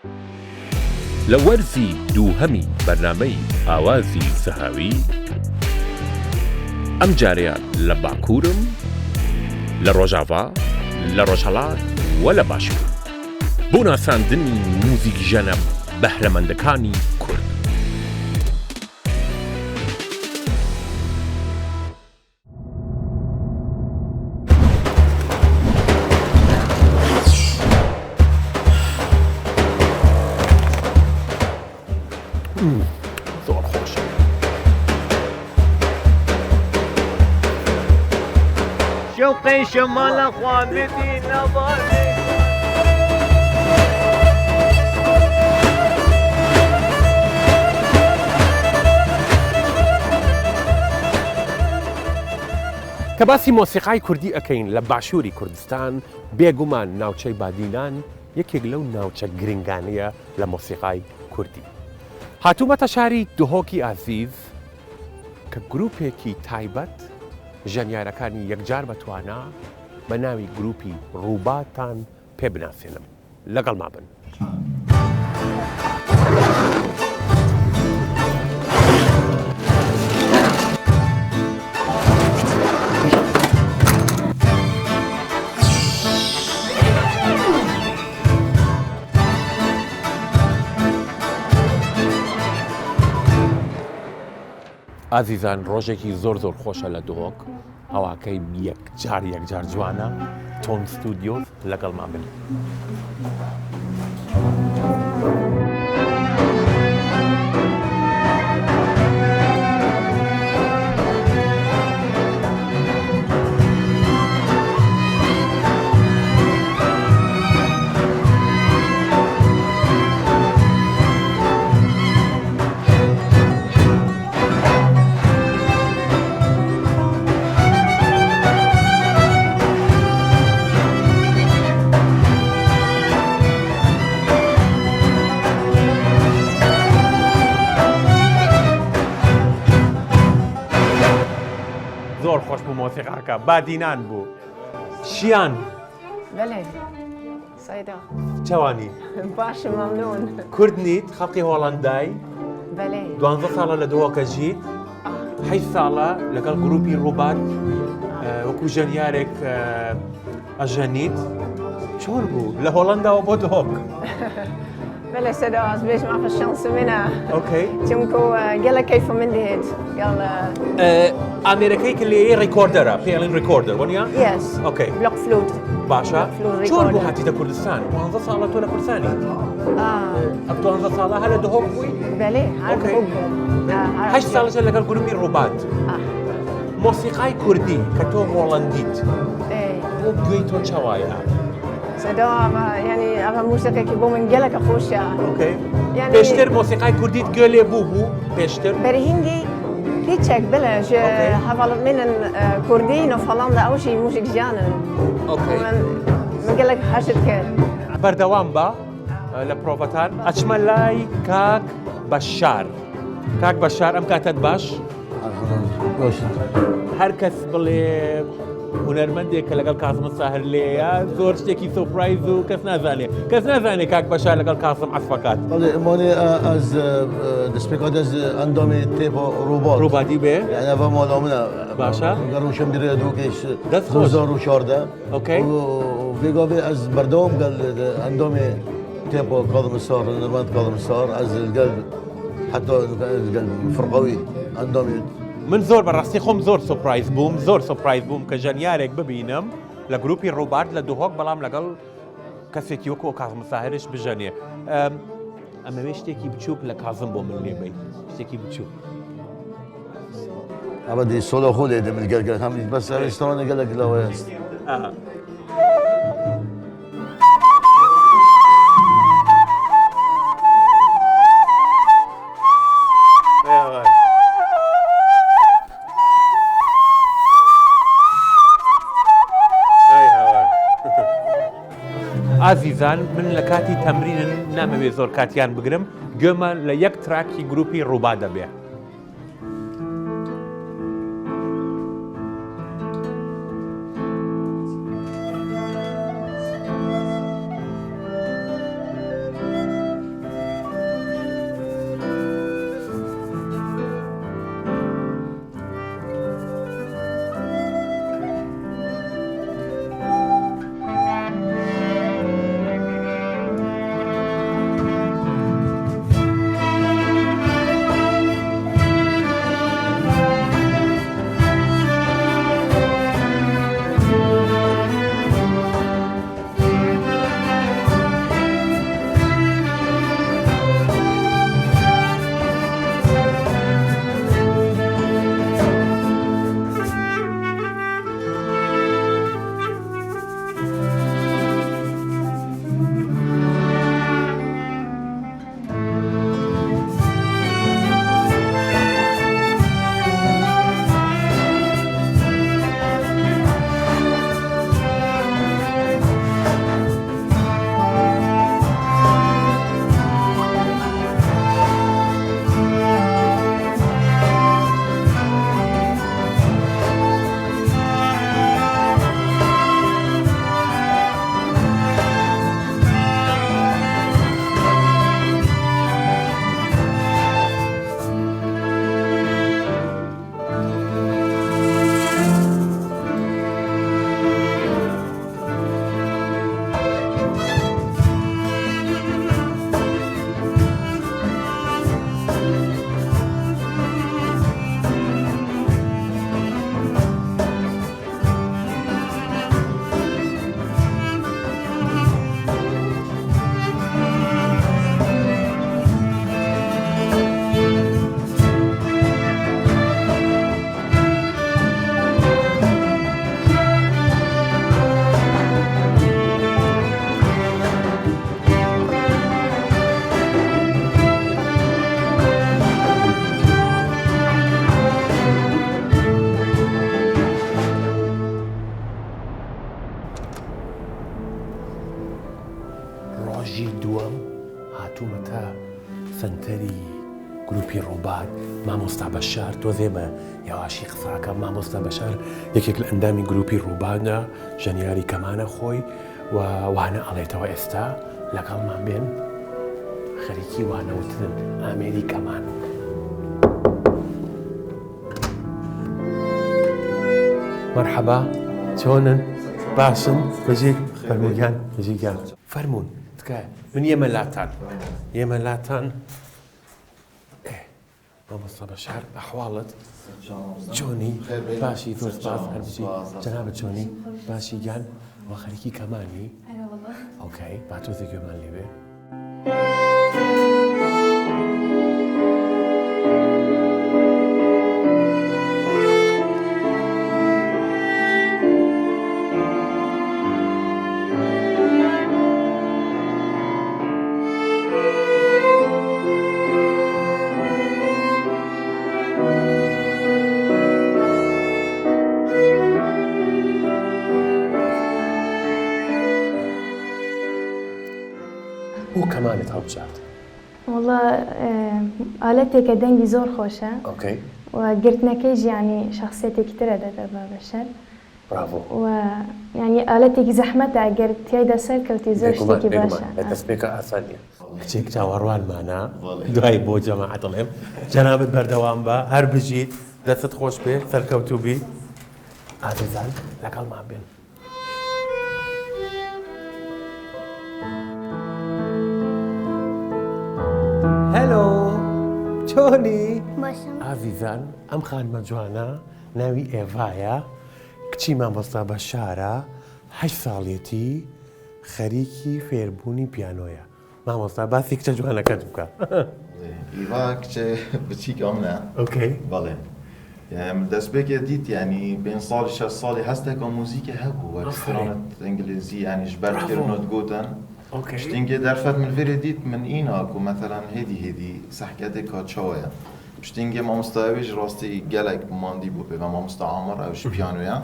لە وەرزی دووهەمی بەرنامەی ئاوازی سەهاوی ئەم جارەیە لە باکوورم، لە ڕۆژاوا، لە ڕۆژهەڵات و لە باشوور بۆ ناساندنی موزیک ژەنە بەهرەمەندەکانی کورد. زۆر خۆشە. شوقي شمال اخوانتي نظري کە باسی مۆسیقای کوردی ئەکەین لە باشووری کوردستان، بێگومان ناوچەی بادینان یەکێک لەو ناوچە گرنگانەیە لە مۆسیقای کوردی. هاتوومەتە شاری دهۆکی ئازیز کە گروپێکی تایبەت ژەنیارەکانی یەکجار بەتوانە بە ناوی گروپی ڕووباتان پێ بناسێنم. لەگەڵ ما بن. ئازیزان، ڕۆژێکی زۆر خۆشە لە دهۆک، هەواکەی یەکجار جوانە. تۆن ستودیۆ لەگەڵ ما بن. زۆر خۆش بوو مۆسیقاکە، بادینان بوو. شیان بەڵێ سایدا چاوانی باشە مەمنون. کورد نیت، خەڵکی هۆڵەندای، بەڵێ 12 ساڵە لە دهۆکە ژیت، 8 ساڵە لەگەڵ گروپی ڕووبات وەکو ژەنیارێک ئەژەنیت. چۆن بوو لە هۆڵەنداوە بۆ دهۆک؟ بەڵێ سەدا ئەس بێژ مافە شەنس منە ئۆکەی چونکو گەلە کەیفە من دێت گەڵ ئامێرەکەی کە لێ ڕیکۆردەرە پێڵین ڕیکۆردەر وەنیا؟ یەس ئۆکەی بلۆک فلوت باشە. فلوت چۆن بوو ڕیکۆردەر. هاتیتە کوردستان؟ 12 ساڵە تۆ لە کوردستانی؟ ئەم 12 ساڵە هە لە دهۆک بووی؟ بەڵێ هەر أوكي. خوب بوو. 8 ساڵەشە لەگەڵ گروپی ڕووبات. مۆسیقای کوردی کە تۆ هۆڵەندیت بۆ گوێی تۆ چاوایە؟ سەدا ینی ئەمە موسیقێکی بۆ من گەلەکە خۆشە. ئۆکەی. یعنی پێشتر مۆسیقای کوردیت گوێ لێ بوو پێشتر؟ بەرهینگی هیچێک بلەش هەواڵت منن کوردین و فەڵامدا ئەوشی موسیک ژیانن. ئۆکەی. من گەلک هەشت کرد. بەردەوام بە لە پرۆڤەتان. ئەچمە لای کاک بەشار. کاک بەشار، ئەم کاتت باش؟ هەر کەس بڵێ هونەرمەندێک کە لەگەڵ کازم ساهر لێیە زۆر شتێکی سۆپرایز و کەس نازانێ کاک بەشار لەگەڵ کازم عەسفەکات. ماني از دسبيكات از اندامي تيبو روبوت ڕووباتی بێ؟ يعني هذا مال امنا باشا. قالوا شو مدير دوكيش دست خوش. 2014 اوكي. وفيقوبي از بردوم قال اندامي تيبو كاظم الصار نرمات كاظم الصار از القلب حتى القلب فرقوي اندامي من زۆر بەڕاستی خۆم زۆر سۆپرایز بووم کە ژەنیارێک ببینم لە گروپی ڕووبات لە دهۆک، بەڵام لەگەڵ کەسێکی وەکو کازم ساهرش بژەنێ. ئەمەوێ شتێکی بچووک لە کازم بۆ من لێبەی، شتێکی بچووک. ابدي سولو خولي من القلب هم بس ريستوران قال لك لا ويست ئازیزان، من لە کاتی تەمرینن نامەوێت زۆر کاتیان بگرم، گوێمە لە یەک تراکی گروپی ڕووبات دەبێ. دووەم هاتوومەتە سنتەری گروپی ڕووبات مامۆستا بەشار تۆزێ بە یاواشی قساکە مامۆستا بەشار یەکێک لە ئەندامی گروپی ڕووبانە ژەنیاری کەمانە خۆی و وانە ئەڵێتەوە ئێستا لەگەڵمان بێن خەریکی وانەوتن ئامێری کەمان. مرحبا چۆنن باشن بەژێک فەرموویان بەژێکیان فەرموون تکایە من ئێمە لاتان مامۆستا بەشار ئەحواڵت چۆنی باشی زۆر سپاس هەربژی جەنابەت چۆنی باشی گیان وە خەریکی کەمانی ئۆکەی با تۆزێک گوێمان لێوێ بۆ کەمانت هەڵبژات والله ئالەتێکە دەنگی زۆر خۆشە ئۆکەی و گرتنەکەیش ینی شخصێتێکی ترە دەدە بە بەشەر براڤۆ و ینی ئالەتێکی زەحمەتە ئەگەر تیایدا سەرکەوتی زۆر شتێکی باشە لە دەستپێکە ئاسانیە کچێک چاوەڕوانمانە دوای بۆ جەماعەت دەڵێم جەنابەت بەردەوام بە هەر بژیت دەستت خۆش بێ سەرکەوتوو بی ئازیزان لەگەڵمان بێن هەلۆ چۆنی؟ ئازیزان ئەم خانمە جوانە ناوی ئێڤایە کچی مامۆستا بەشارە 8 ساڵێتی خەریکی فێربوونی پیانۆیە مامۆستا باسی کچە جوانەکەت بکە ئیوا کچێ بچیک ئەمە ئۆکەی بەڵێ دەستپێکێ دیت ینی بین ساڵی 6 ساڵی هەستێک مۆزیکە هەبوو وەرسرانت ئەنگلیزی ینیش بەرکردنت گوتن شتینگێ دەرفەت من فێرێ دیت من ئیناک و مەتەلەن هێدی سەحکەتێک کاچەوەیە شتینگێ مامۆستاویش ڕاستی گەلێک ماندی بوو پێ بە مامۆستا عامەر ئەوش پیانۆیە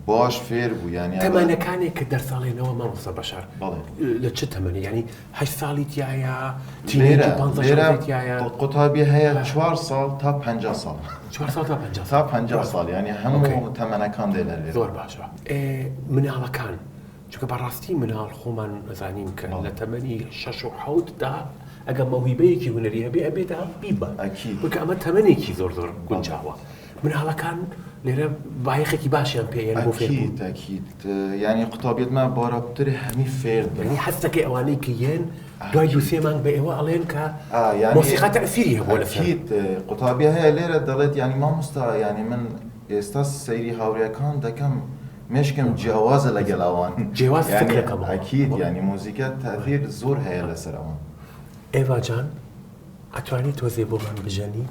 باش فێر بوو ینی تەمەنەکانێک کە دەرساڵێنەوە مامۆستا بەشار لە چ تەمەنی ینی 8 ساڵی تایە تینێرە قوتابی هەیە 4 ساڵ تا 50 ساڵ 4 ساڵ تا 50 تا 50 ساڵ ینی هەموو تەمەنەکان دێنەرێ زۆر باشە مناڵەکان چونکە بەڕاستی مناڵ خۆمان نەزانین کە لە تەمەنی 6 و 7 دا ئەگە مەوهیبەیەکی هونەری هەبێ ئەبێتە بیبە بکە ئەمە تەمەنێکی زۆر زۆر گونجاوە مناڵەکان لێرە بایەخێکی باشیان پێیان بۆ فێربوون تاکید ینی قوتابیەتمان بارەبتری هەمی فێر ینی هەستەکەی ئەوانەی کە یەن دوای 2-3 مانگ بە ئێوە ئەڵێن کە مۆسیقا تەئسیری هەبووە لەسەر قوتابیە هەیە لێرە دەڵێت ینی مامۆستا ینی من ئێستا سەیری هاوڕێکان دەکەم مشکم جیاوازە لەگەڵ ئەوان جیاواز فکرەکەمەوە ئەکید ینی مۆزیکە تاثیر زۆر هەیە لەسەر ئەوان ئێڤا جان ئەتوانی تۆزێ بۆمان بژەنی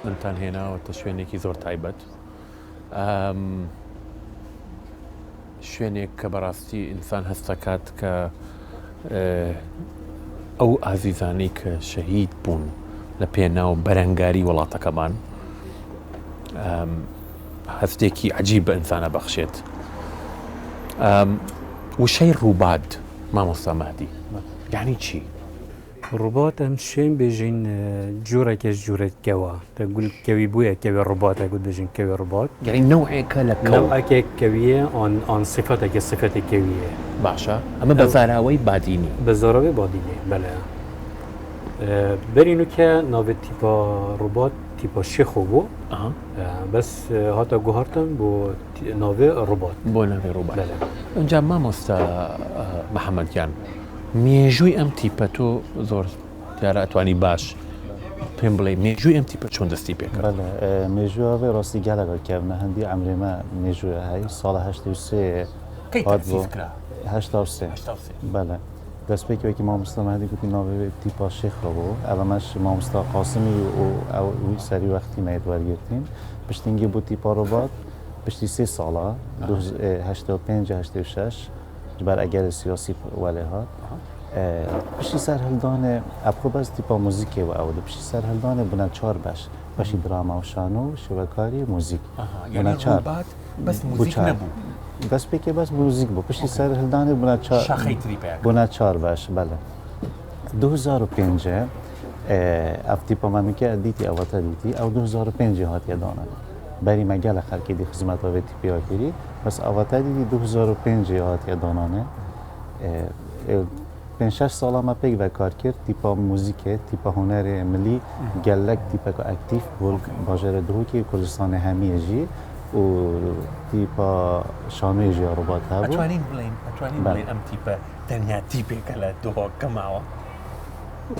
منتان هێناوەتە شوێنێکی زۆر تایبەت شوێنێک کە بەڕاستی ئینسان هەستەکات کە ئەو ئازیزانەی کە شەهید بوون لە پێناو بەرەنگاری وڵاتەکەمان هەستێکی عجیب بە ئینسانە بەخشێت. وشەی ڕووباد مامۆستا مەهدی یعنی چی؟ ڕووبات ئەم شوێن بێژین جۆرێکێش جوورێت کەوە دەگول کەوی بووە کەوێ ڕووباتە گوت دەژین کەوێ ڕووبات یعنی نەوعێکە لە نەوعێک کەویە ئان سفەتێکە سفەتی کەویە باشە ئەمە بە زاراوەی بادینی بە زۆرەوەی بادینێ بەلە بەرین و کە ناوێت تیپا ڕووبات تیپا شێخۆ بوو بەس هاتە گوهارتن بۆ ناوێ ڕووبات بۆ ناوێ ڕووبات ئەنجا مامۆستا محەممەدیان مێژووی ئەم تیپە تۆ زۆر دیارە ئەتوانی باش پێم بڵێ مێژووی ئەم تیپە چۆن دەستی پێکرد؟ مێژووە ڕاستی گەلەکە کەونە هەندی ئەمرێمە مێژووە هەی ساڵە بەە دەستپێکێکی مامۆستا مەهدی گوتی ناوێ تیپا شێخە بوو ئەوەمەش مامۆستا قاسمی و ئەوی سەری وەختی مەیت وەرگرتین پشتینگی بوو تیپا ڕۆبات پشتی 3 ساڵە 85-86 جبر ئەگەر سیاسی وەلێ هات پشتی سەر هەلدانێ ئەپخۆ بەس تیپا موزیکێ و ئەوە پشتی سەر هەلدانێ بنە 4 بەش بەشی دراما و شانۆ و شێوەکاری موزیک بەس موزیک نەبوو دەستپێکێ بەس موزیک بوو پشتی سەر هەلدانێ بوونە 4 بەش بەڵێ 2005 ئەف تیپەمانەکە دیتی ئەوەتە دیتی ئەو 2005 هاتیە دانە بەری مەگەلە خەرکی دی خزمەتەوێتی پێوەکیری بەس ئەوەتە دیتی 2005 هاتیە دانانێ 5-6 ساڵامە پێک بە کار کرد تیپا موزیکێ تیپا هونەرێ ملی گەلەک تیپەکە ئەکتیف بۆ باژێرە دروکی کوردستانی هەمیەژی و تیپا شانۆیژی ڕووبات هەبوو ئەتوانین بڵێن ئەم تیپە تەنیا تیپێکە لە دۆکەماوە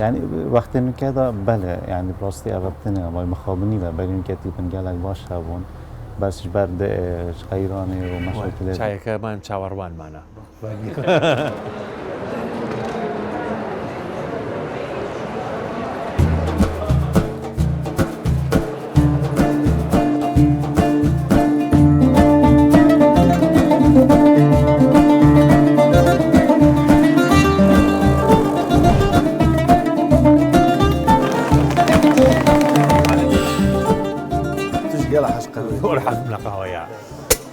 یعنی وەختێنکەدا بەلێ ینی ڕاستی ئەوە بتنێ ئەمای مخابنی بە بەرینکە تیپن گەلک باش هەبوون بەسش بەر خەیرانی و مەشکلێت چایەکەمان چاوەڕوانمانە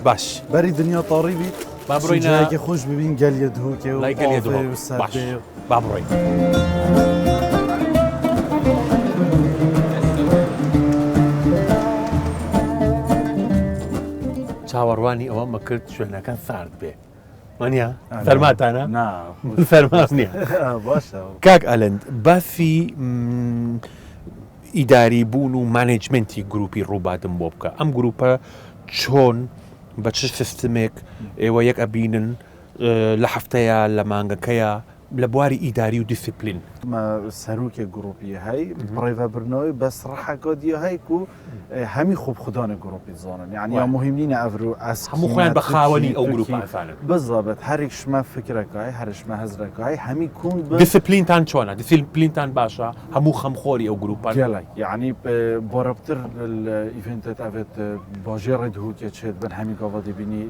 باش بەری دنیا تاڕیبی با بڕۆینە خۆش ببین گەلیە دهوکێ و با بڕۆین چاوەڕوانی ئەوە مەکرد شوێنەکە سارد بێ مانیا فەرماتانە فەرمان نییە کاک ئەلەند باسی ئیداری بوون و مانیجمنتی گروپی ڕووباتم بۆ بکە ئەم گروپە چۆن بە چ سیستمێک ئێوە یەک ئەبینن لە هەفتەیە لە مانگەکەیە لە بواری ئیداری و دیسیپلین سەرروکێ گروپی هەی ڕێڤەبرنەوەی بەس ڕەحەکە دیە هەیک و هەمی خوب خوددانە گروپی زانن یعنی یا مهمنینە ئەڤر و ئەس هەموو خۆیان بە خاوەنی ئەو گروپانە بزابێت هەرێکشمە فکرەکەی هەرشمە هەزرەکەی هەمی کون دیسیپلینتان چۆنە دیسیپلینتان باشە هەموو خەمخۆری ئەو گروپان یعنی بۆرەبتر ئیڤنتت ئەوێت باژێڕێ دهوکێ چێت بن هەمی گاوا دەبینی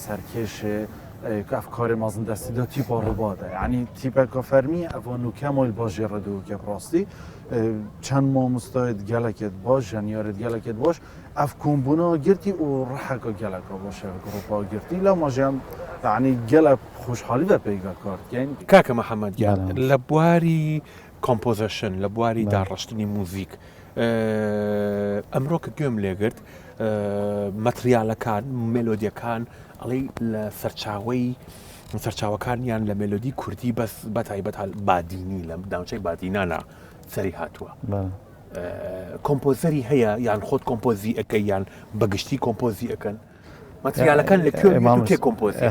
سەرکێشێ ئەفکارێ مازن دەستیدا تیپا ڕووباتە یعنی تیپەکە فەرمی ئەوان و کەمۆل باژێڕە دهوکێ ڕاستی چەند مامۆستایت گەلەکێت باش ژەنیارت گەلەکێت باش ئەف کۆمبوونەوە گرتی و ڕەحەکە گەلەکە باشە گروپا گرتی لە ماژیان یعنی گەلە خۆشحالی بە پێیگە کارتگەین کاکە محەممەدیان لە بواری کۆمپۆزیشن لە بواری داڕشتنی موزیک ئەمڕۆ کە گوێم لێگرت مەتریالەکان مێلۆدیەکان ئەڵێ لە سەرچاوەکانیان لە مێلۆدی کوردی بەس بەتایبەت بادینی لە ناوچەی بادینانە سەری هاتووە کۆمپۆزەری هەیە یان خۆت کۆمپۆزی ئەەکەی یان بەگشتی کۆمپۆزی ئەەکەن مەتریالەکان لە کوێ کۆمپۆزی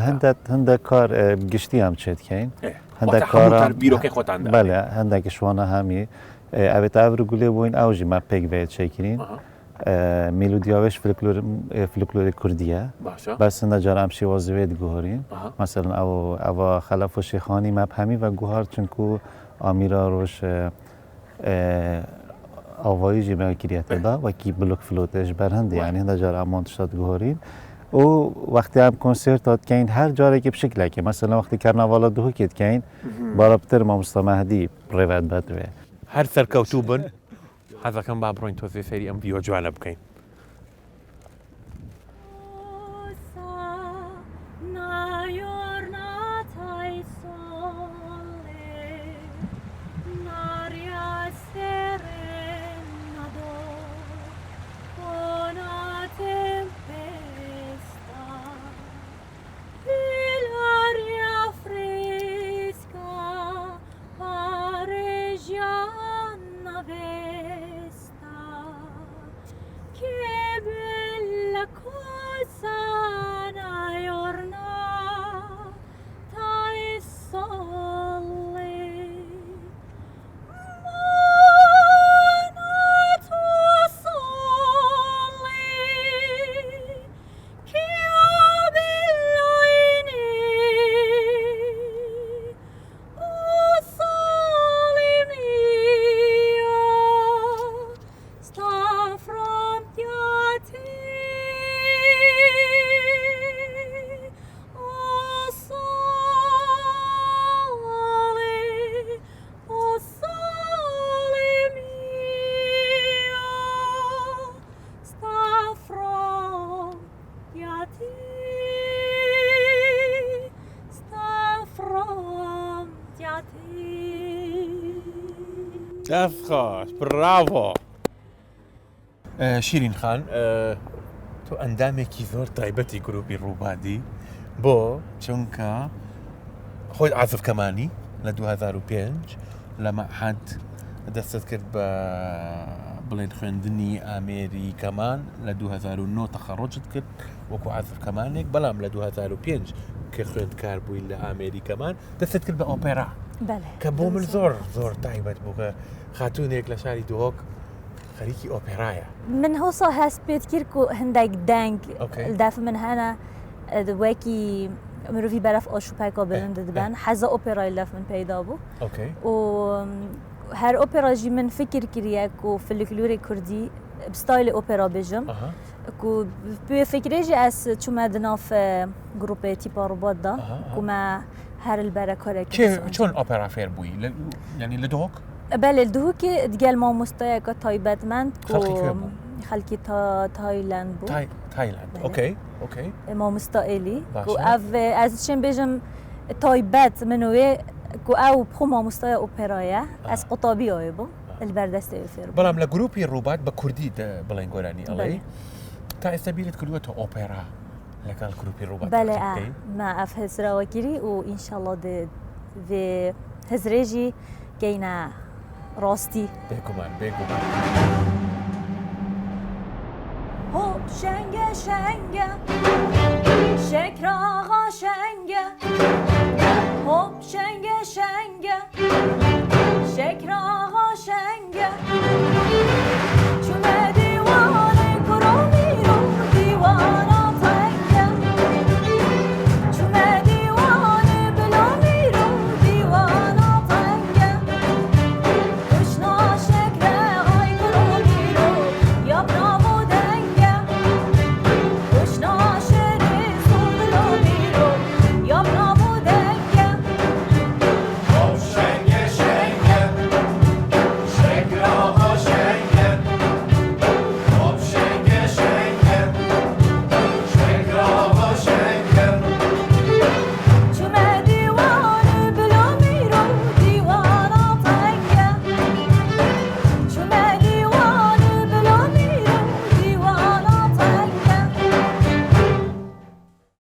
هەندێک کار گشتی ئەم چێتکەین هەندێک کار بیرۆکەی خۆتان بەڵێ هەندێکی شوانە هەمی ئەوێت ئاور گولێ بووین ئەوژی مە پێک بێت چێکرین مێلودیاوێش فلکلۆری کوردیە بەسەندە جارام شێوازوێت گوهۆرین مەسەرن ئەوە خەلەف و شێخانی مەپ هەمی بە گوهار چونکو ئامیرا ڕۆژ ئاواییژی مەکریەتەدا وەکی بلوک فلۆتش بەر هەندی یانی هەندە جار ئامۆنتشات گوهۆرین و وەختی ئەم کۆنسێرتاتکەین هەر جارێکی بشکلێکی مەسەلەن وەختی کارناڤاڵە دهوکێتکەین بەڕەبتر مامۆستا مەهدی ڕێوات بەدوێ هەر سەرکەوتوو بن حەزەکەم با بڕۆین تۆزێ سەری ئەم ڤیدیۆ جوانە بکەین. دەستخۆش براڤۆ. شیرین خان تۆ ئەندامێکی زۆر تایبەتی گروپی ڕووبادی بۆ چونکە خۆی عازف کەمانی لە 2005 لە مەعهەد دەستت کرد بە بڵێن خوێندنی ئامێری کەمان لە 2009 تەخەڕۆجت کرد وەکو عازف کەمانێک بەڵام لە 2005 کە خوێندکار بووی لە ئامێری کەمان دەستت کرد بە ئۆپێرا کە بۆ من زۆر زۆر تایبەت بوو کە خاتوونێک لە شاری دۆک خەریکی ئۆپێرایە. من هەوسا هەست پێت کرد و هەندێک دەنگ داف من هەنا وەکی مرۆڤی بەرەف ئۆشوپایکۆ بلند دەبن حەزە ئۆپێرای لەف من پەیدا بوو و هەر ئۆپێراژی من فکر کردیەک و فلکلوری کوردی بستایلی ئۆپێرا بێژم و پێ فکرێژی ئەس چوومە دناف گروپی تیپا ڕوباتدا کومە هەر البەرە کارێک چۆن ئۆپێرا فێر بووی یعنی لە دۆک؟ بەێ دووکی دیگەل مامۆستایەکە تایبەتمەند خەڵکی تایلند بوو تایلند مامۆستائێلی ئەس چێن بێژم تایبەت منوێ ئەو بخۆ مامۆستایە ئۆپێرایە ئەس قوتابیەوەی بوو البەردەستەوە فێر بەڵام لە گروپی ڕووبات بە کوردی بڵێن گۆرانی ئەڵێ تا ئێستا بیرت کردووەتە ئۆپێرا لەگەڵ گروپی ڕووبات بەێ ما ئەف هەزراوەگیری و ئینشاءڵڵا هەزرێژی گەینە ڕاستی بێگومان بێگومان. هۆ شەنگە شەنگە شێکراغا شەنگە هۆ شەنگە شەنگە شێکرا